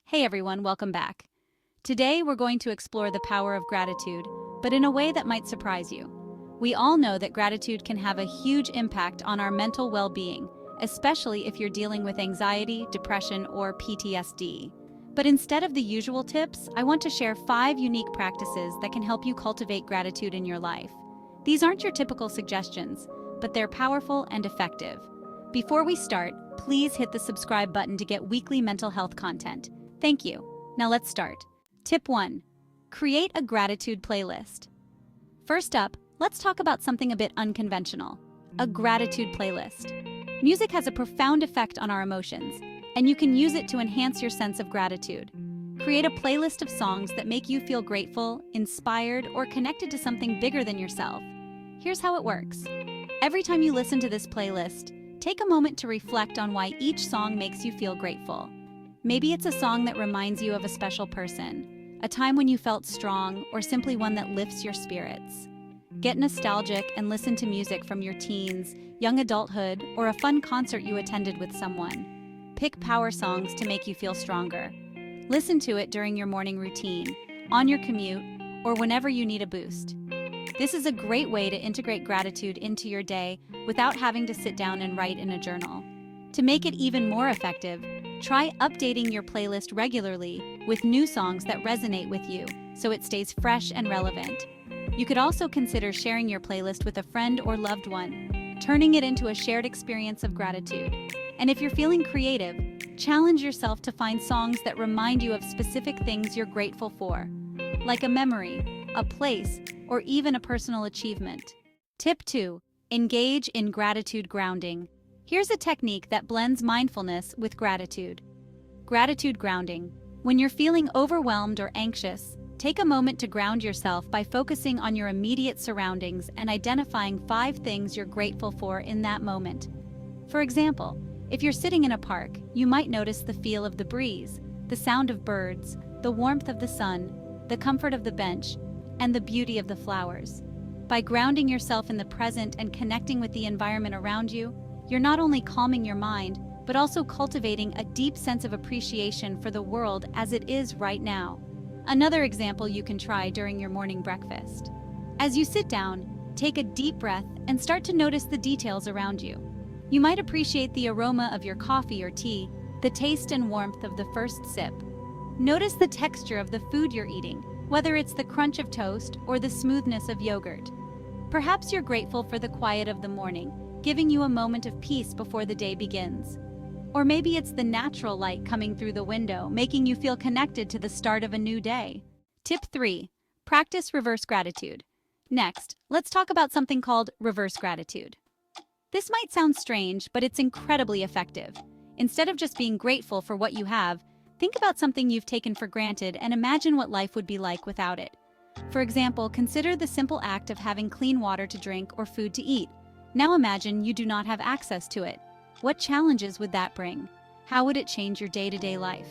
Hey everyone, welcome back. Today we're going to explore the power of gratitude, but in a way that might surprise you. We all know that gratitude can have a huge impact on our mental well-being, especially if you're dealing with anxiety, depression, or PTSD. But instead of the usual tips, I want to share 5 unique practices that can help you cultivate gratitude in your life. These aren't your typical suggestions, but they're powerful and effective. Before we start, please hit the subscribe button to get weekly mental health content. Thank you. Now let's start. Tip 1. Create a gratitude playlist. First up, let's talk about something a bit unconventional. A gratitude playlist. Music has a profound effect on our emotions, and you can use it to enhance your sense of gratitude. Create a playlist of songs that make you feel grateful, inspired, or connected to something bigger than yourself. Here's how it works. Every time you listen to this playlist, take a moment to reflect on why each song makes you feel grateful. Maybe it's a song that reminds you of a special person, a time when you felt strong, or simply one that lifts your spirits. Get nostalgic and listen to music from your teens, young adulthood, or a fun concert you attended with someone. Pick power songs to make you feel stronger. Listen to it during your morning routine, on your commute, or whenever you need a boost. This is a great way to integrate gratitude into your day without having to sit down and write in a journal. To make it even more effective, try updating your playlist regularly with new songs that resonate with you so it stays fresh and relevant. You could also consider sharing your playlist with a friend or loved one, turning it into a shared experience of gratitude. And if you're feeling creative, challenge yourself to find songs that remind you of specific things you're grateful for, like a memory, a place, or even a personal achievement. Tip 2. Engage in gratitude grounding. Here's a technique that blends mindfulness with gratitude. Gratitude grounding. When you're feeling overwhelmed or anxious, take a moment to ground yourself by focusing on your immediate surroundings and identifying 5 things you're grateful for in that moment. For example, if you're sitting in a park, you might notice the feel of the breeze, the sound of birds, the warmth of the sun, the comfort of the bench, and the beauty of the flowers. By grounding yourself in the present and connecting with the environment around you, you're not only calming your mind, but also cultivating a deep sense of appreciation for the world as it is right now. Another example you can try during your morning breakfast. As you sit down, take a deep breath and start to notice the details around you. You might appreciate the aroma of your coffee or tea, the taste and warmth of the first sip. Notice the texture of the food you're eating, whether it's the crunch of toast or the smoothness of yogurt. Perhaps you're grateful for the quiet of the morning, giving you a moment of peace before the day begins. Or maybe it's the natural light coming through the window, making you feel connected to the start of a new day. Tip 3. Practice reverse gratitude. Next, let's talk about something called reverse gratitude. This might sound strange, but it's incredibly effective. Instead of just being grateful for what you have, think about something you've taken for granted and imagine what life would be like without it. For example, consider the simple act of having clean water to drink or food to eat. Now imagine you do not have access to it. What challenges would that bring? How would it change your day-to-day life?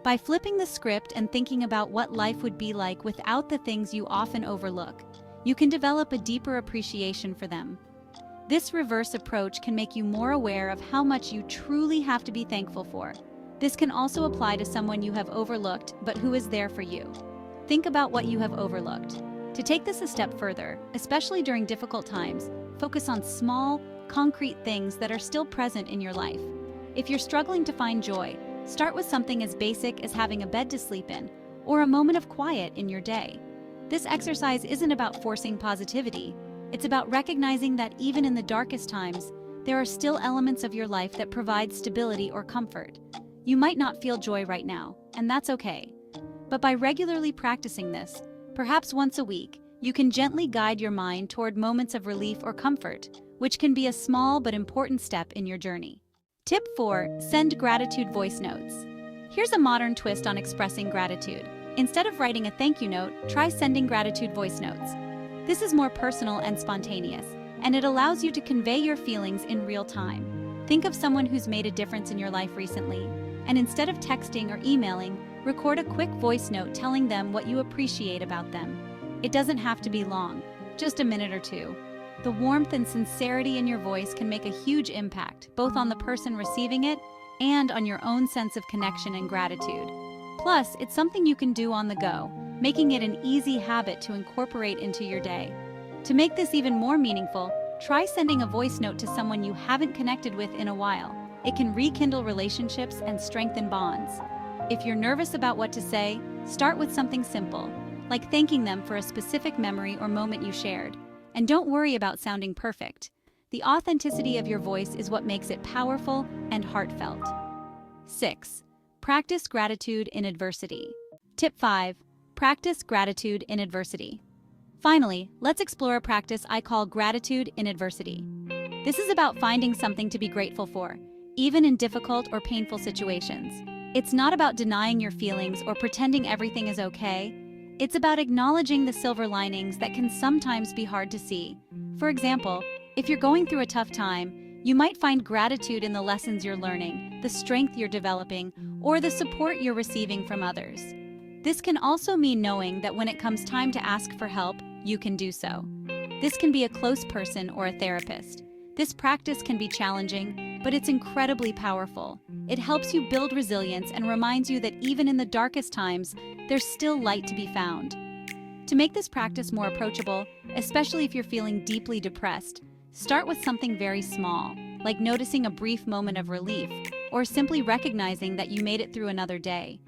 By flipping the script and thinking about what life would be like without the things you often overlook, you can develop a deeper appreciation for them. This reverse approach can make you more aware of how much you truly have to be thankful for. This can also apply to someone you have overlooked but who is there for you. Think about what you have overlooked. To take this a step further, especially during difficult times, focus on small, concrete things that are still present in your life. If you're struggling to find joy, start with something as basic as having a bed to sleep in or a moment of quiet in your day. This exercise isn't about forcing positivity. It's about recognizing that even in the darkest times, there are still elements of your life that provide stability or comfort. You might not feel joy right now, and that's okay. But by regularly practicing this, perhaps once a week, you can gently guide your mind toward moments of relief or comfort, which can be a small but important step in your journey. Tip 4. Send gratitude voice notes. Here's a modern twist on expressing gratitude. Instead of writing a thank you note, try sending gratitude voice notes. This is more personal and spontaneous, and it allows you to convey your feelings in real time. Think of someone who's made a difference in your life recently, and instead of texting or emailing, record a quick voice note telling them what you appreciate about them. It doesn't have to be long, just a minute or 2. The warmth and sincerity in your voice can make a huge impact, both on the person receiving it and on your own sense of connection and gratitude. Plus, it's something you can do on the go, making it an easy habit to incorporate into your day. To make this even more meaningful, try sending a voice note to someone you haven't connected with in a while. It can rekindle relationships and strengthen bonds. If you're nervous about what to say, start with something simple, like thanking them for a specific memory or moment you shared. And don't worry about sounding perfect. The authenticity of your voice is what makes it powerful and heartfelt. 6. Practice gratitude in adversity. Tip 5. Practice gratitude in adversity. Finally, let's explore a practice I call gratitude in adversity. This is about finding something to be grateful for, even in difficult or painful situations. It's not about denying your feelings or pretending everything is okay. It's about acknowledging the silver linings that can sometimes be hard to see. For example, if you're going through a tough time, you might find gratitude in the lessons you're learning, the strength you're developing, or the support you're receiving from others. This can also mean knowing that when it comes time to ask for help, you can do so. This can be a close person or a therapist. This practice can be challenging, but it's incredibly powerful. It helps you build resilience and reminds you that even in the darkest times, there's still light to be found. To make this practice more approachable, especially if you're feeling deeply depressed, start with something very small, like noticing a brief moment of relief, or simply recognizing that you made it through another day.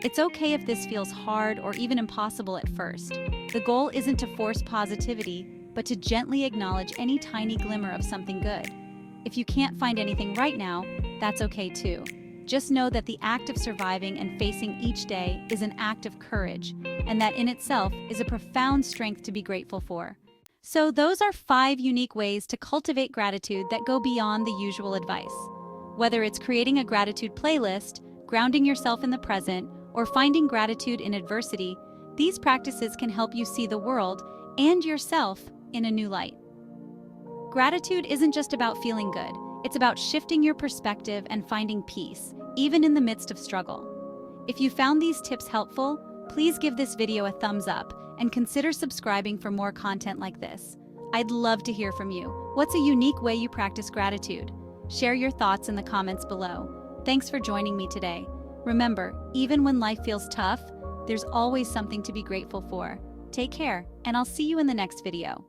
It's okay if this feels hard or even impossible at first. The goal isn't to force positivity, but to gently acknowledge any tiny glimmer of something good. If you can't find anything right now, that's okay too. Just know that the act of surviving and facing each day is an act of courage, and that in itself is a profound strength to be grateful for. So those are 5 unique ways to cultivate gratitude that go beyond the usual advice. Whether it's creating a gratitude playlist, grounding yourself in the present, or finding gratitude in adversity, these practices can help you see the world and yourself in a new light. Gratitude isn't just about feeling good, it's about shifting your perspective and finding peace, even in the midst of struggle. If you found these tips helpful, please give this video a thumbs up and consider subscribing for more content like this. I'd love to hear from you. What's a unique way you practice gratitude? Share your thoughts in the comments below. Thanks for joining me today. Remember, even when life feels tough, there's always something to be grateful for. Take care, and I'll see you in the next video.